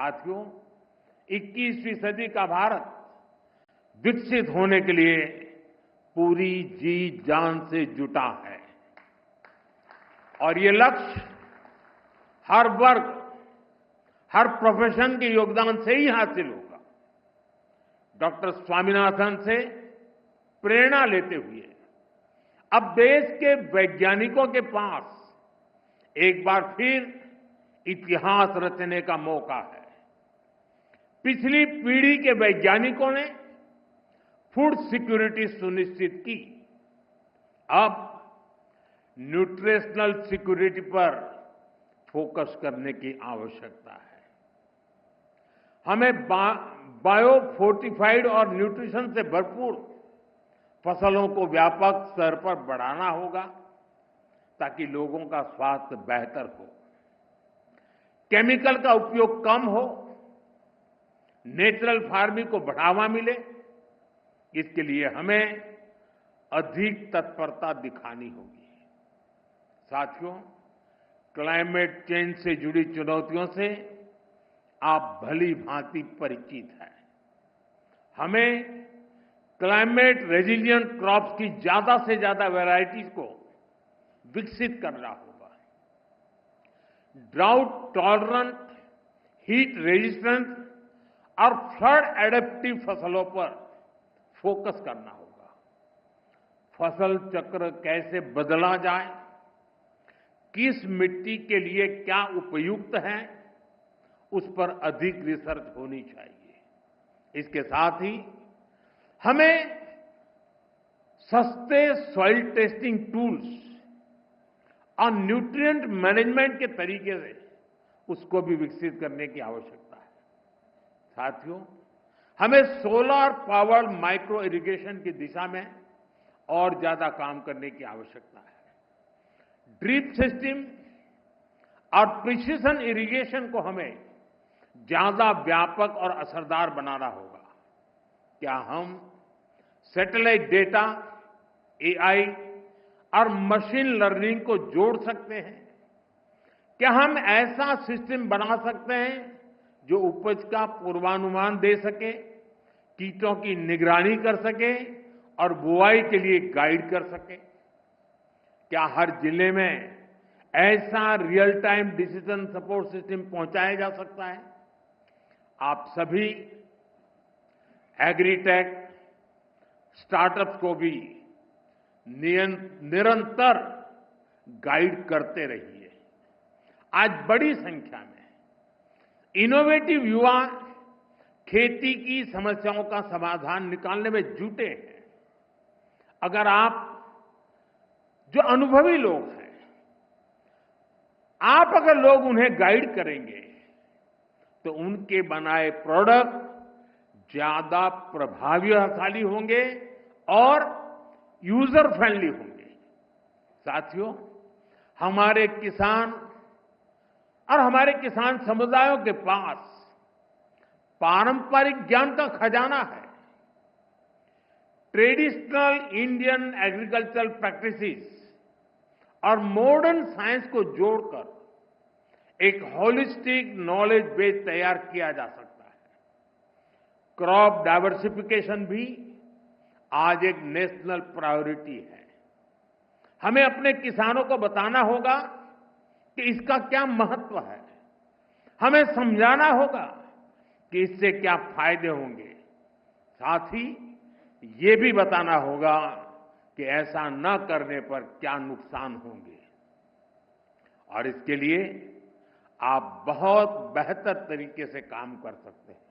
साथियों, 21वीं सदी का भारत विकसित होने के लिए पूरी जी जान से जुटा है और ये लक्ष्य हर वर्ग, हर प्रोफेशन के योगदान से ही हासिल होगा। डॉक्टर स्वामीनाथन से प्रेरणा लेते हुए अब देश के वैज्ञानिकों के पास एक बार फिर इतिहास रचने का मौका है। पिछली पीढ़ी के वैज्ञानिकों ने फूड सिक्योरिटी सुनिश्चित की। अब न्यूट्रिशनल सिक्योरिटी पर फोकस करने की आवश्यकता है। हमें बायो फोर्टिफाइड और न्यूट्रिशन से भरपूर फसलों को व्यापक स्तर पर बढ़ाना होगा ताकि लोगों का स्वास्थ्य बेहतर हो, केमिकल का उपयोग कम हो, नेचुरल फार्मिंग को बढ़ावा मिले। इसके लिए हमें अधिक तत्परता दिखानी होगी। साथियों, क्लाइमेट चेंज से जुड़ी चुनौतियों से आप भली भांति परिचित हैं। हमें क्लाइमेट रेजिलिएंट क्रॉप्स की ज्यादा से ज्यादा वैरायटीज को विकसित करना होगा। ड्राउट टॉलरेंट, हीट रेजिस्टेंट और फ्लड एडेप्टिव फसलों पर फोकस करना होगा। फसल चक्र कैसे बदला जाए, किस मिट्टी के लिए क्या उपयुक्त है, उस पर अधिक रिसर्च होनी चाहिए। इसके साथ ही हमें सस्ते सॉइल टेस्टिंग टूल्स और न्यूट्रिएंट मैनेजमेंट के तरीके से उसको भी विकसित करने की आवश्यकता है। साथियों, हमें सोलर पावर्ड माइक्रो इरिगेशन की दिशा में और ज्यादा काम करने की आवश्यकता है। ड्रिप सिस्टम और प्रिसिशन इरिगेशन को हमें ज्यादा व्यापक और असरदार बनाना होगा। क्या हम सैटेलाइट डेटा, एआई और मशीन लर्निंग को जोड़ सकते हैं? क्या हम ऐसा सिस्टम बना सकते हैं जो उपज का पूर्वानुमान दे सके, कीटों की निगरानी कर सके और बुआई के लिए गाइड कर सके? क्या हर जिले में ऐसा real time decision support system पहुंचाया जा सकता है? आप सभी एग्रीटेक स्टार्टअप्स को भी निरंतर गाइड करते रहिए। आज बड़ी संख्या में इनोवेटिव युवा खेती की समस्याओं का समाधान निकालने में जुटे हैं। अगर आप जो अनुभवी लोग हैं, आप अगर लोग उन्हें गाइड करेंगे तो उनके बनाए प्रोडक्ट ज्यादा प्रभावशाली होंगे और यूजर फ्रेंडली होंगे। साथियों, हमारे किसान और हमारे किसान समुदायों के पास पारंपरिक ज्ञान का खजाना है। ट्रेडिशनल इंडियन एग्रीकल्चरल प्रैक्टिसेस और मॉडर्न साइंस को जोड़कर एक होलिस्टिक नॉलेज बेस तैयार किया जा सकता है। क्रॉप डाइवर्सिफिकेशन भी आज एक नेशनल प्रायोरिटी है। हमें अपने किसानों को बताना होगा कि इसका क्या महत्व है। हमें समझाना होगा कि इससे क्या फायदे होंगे। साथ ही ये भी बताना होगा कि ऐसा न करने पर क्या नुकसान होंगे। और इसके लिए आप बहुत बेहतर तरीके से काम कर सकते हैं।